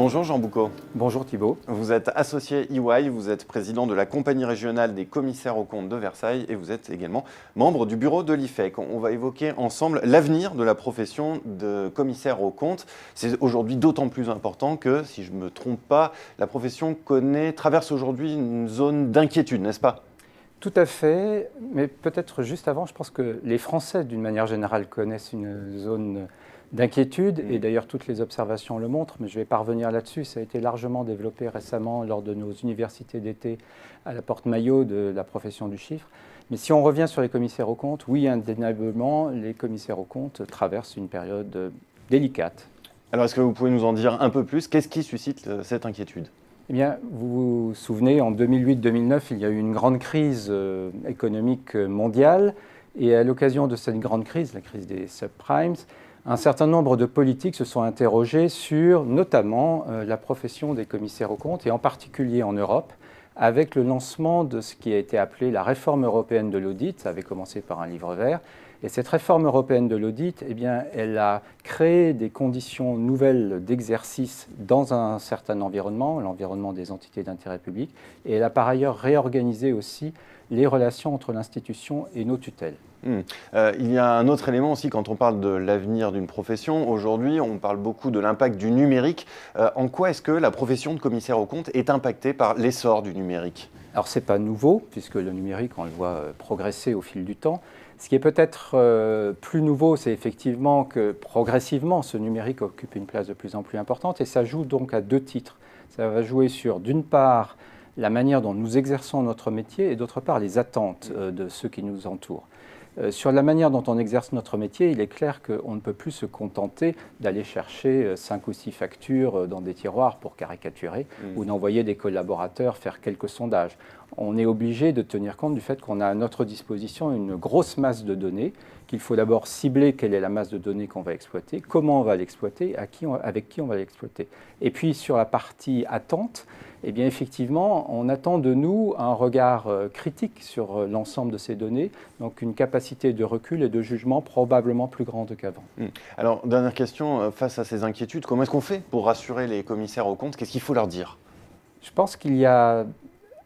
Bonjour Jean Boucaud. Bonjour Thibault. Vous êtes associé EY, vous êtes président de la compagnie régionale des commissaires aux comptes de Versailles et vous êtes également membre du bureau de l'IFEC. On va évoquer ensemble l'avenir de la profession de commissaire aux comptes. C'est aujourd'hui d'autant plus important que, si je ne me trompe pas, la profession traverse aujourd'hui une zone d'inquiétude, n'est-ce pas ? Tout à fait, mais peut-être juste avant, je pense que les Français, d'une manière générale, connaissent une zone d'inquiétude, et d'ailleurs toutes les observations le montrent, mais je vais pas revenir là-dessus. Ça a été largement développé récemment lors de nos universités d'été à la porte-maillot de la profession du chiffre. Mais si on revient sur les commissaires aux comptes, oui, indéniablement, les commissaires aux comptes traversent une période délicate. Alors est-ce que vous pouvez nous en dire un peu plus ? Qu'est-ce qui suscite cette inquiétude ? Eh bien, vous vous souvenez, en 2008-2009, il y a eu une grande crise économique mondiale, et à l'occasion de cette grande crise, la crise des subprimes, un certain nombre de politiques se sont interrogés sur notamment la profession des commissaires aux comptes, et en particulier en Europe, avec le lancement de ce qui a été appelé la réforme européenne de l'audit. Ça avait commencé par un livre vert. Et cette réforme européenne de l'audit, eh bien, elle a créé des conditions nouvelles d'exercice dans un certain environnement, l'environnement des entités d'intérêt public, et elle a par ailleurs réorganisé aussi les relations entre l'institution et nos tutelles. Il y a un autre élément aussi quand on parle de l'avenir d'une profession. Aujourd'hui, on parle beaucoup de l'impact du numérique. En quoi est-ce que la profession de commissaire aux comptes est impactée par l'essor du numérique ? Alors, ce n'est pas nouveau, puisque le numérique, on le voit progresser au fil du temps. Ce qui est peut-être plus nouveau, c'est effectivement que progressivement, ce numérique occupe une place de plus en plus importante, et ça joue donc à deux titres. Ça va jouer sur, d'une part, la manière dont nous exerçons notre métier, et d'autre part, les attentes de ceux qui nous entourent. Sur la manière dont on exerce notre métier, il est clair qu'on ne peut plus se contenter d'aller chercher 5 ou 6 factures dans des tiroirs pour caricaturer ou d'envoyer des collaborateurs faire quelques sondages. On est obligé de tenir compte du fait qu'on a à notre disposition une grosse masse de données, qu'il faut d'abord cibler quelle est la masse de données qu'on va exploiter, comment on va l'exploiter, avec qui on va l'exploiter. Et puis sur la partie attente, eh bien effectivement, on attend de nous un regard critique sur l'ensemble de ces données, donc une capacité de recul et de jugement probablement plus grande qu'avant. Alors, dernière question, face à ces inquiétudes, comment est-ce qu'on fait pour rassurer les commissaires aux comptes ? Qu'est-ce qu'il faut leur dire ? Je pense qu'il y a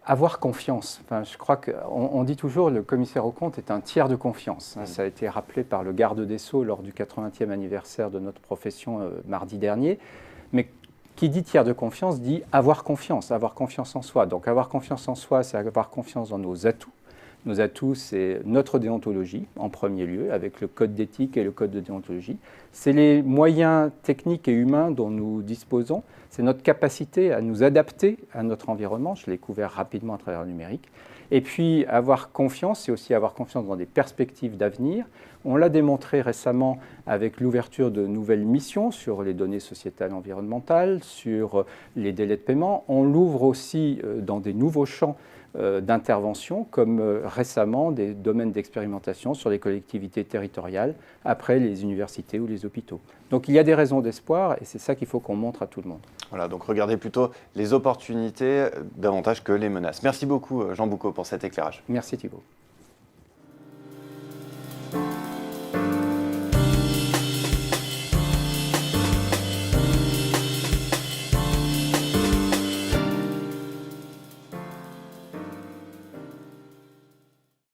avoir confiance. Enfin, je crois qu'on dit toujours que le commissaire aux comptes est un tiers de confiance. Ça a été rappelé par le garde des Sceaux lors du 80e anniversaire de notre profession mardi dernier. Mais qui dit tiers de confiance dit avoir confiance en soi. Donc avoir confiance en soi, c'est avoir confiance dans nos atouts. Nos atouts, c'est notre déontologie, en premier lieu, avec le code d'éthique et le code de déontologie. C'est les moyens techniques et humains dont nous disposons. C'est notre capacité à nous adapter à notre environnement. Je l'ai couvert rapidement à travers le numérique. Et puis, avoir confiance, c'est aussi avoir confiance dans des perspectives d'avenir. On l'a démontré récemment avec l'ouverture de nouvelles missions sur les données sociétales environnementales, sur les délais de paiement. On l'ouvre aussi dans des nouveaux champs d'intervention, comme récemment des domaines d'expérimentation sur les collectivités territoriales, après les universités ou les hôpitaux. Donc il y a des raisons d'espoir et c'est ça qu'il faut qu'on montre à tout le monde. Voilà, donc regardez plutôt les opportunités davantage que les menaces. Merci beaucoup Jean Boucaud pour cet éclairage. Merci Thibault.